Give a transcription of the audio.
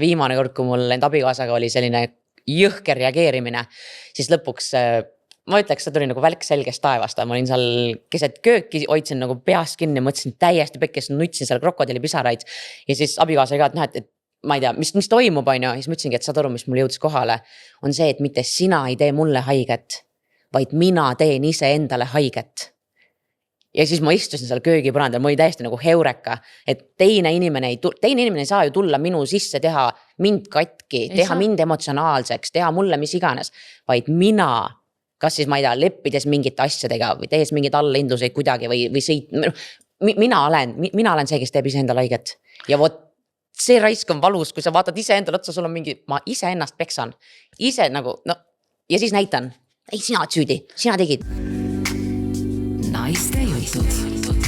viimane kord, kui mul enda abikaasaga oli selline jõhker reageerimine, siis lõpuks ma ütleks, see tuli nagu välk selgest taevast, ma olin seal keset kööki, hoidsin nagu peast kinni, mõtlesin täiesti pekkes, nutsin seal krokodilli pisaraid ja siis abikaasa ka, et ma ei tea, mis toimub, on ju, siis ma ütlesingi, et saad aru, mis mul jõudis kohale, on see, et mitte sina ei tee mulle haiget, vaid mina teen ise endale haiget. Ja siis ma istusin seal köögipõrandal, ma oli täiesti nagu heureka, et teine inimene ei saa ju tulla minu sisse, teha mind katki, teha mind emotsionaalseks, teha mulle mis iganes, vaid mina, kas siis ma ei tea, leppides mingite asjadega või tehes mingid allahinduseid kuidagi või mina olen see, kes teeb ise endale haiget. Ja vot see raisk on valus, kui sa vaatad ise endale otsa, sul on mingi, ma ise ennast peksan, ise nagu, no, ja siis näitan, ei, sina oled süüdi, sina tegid. Naiste jutud.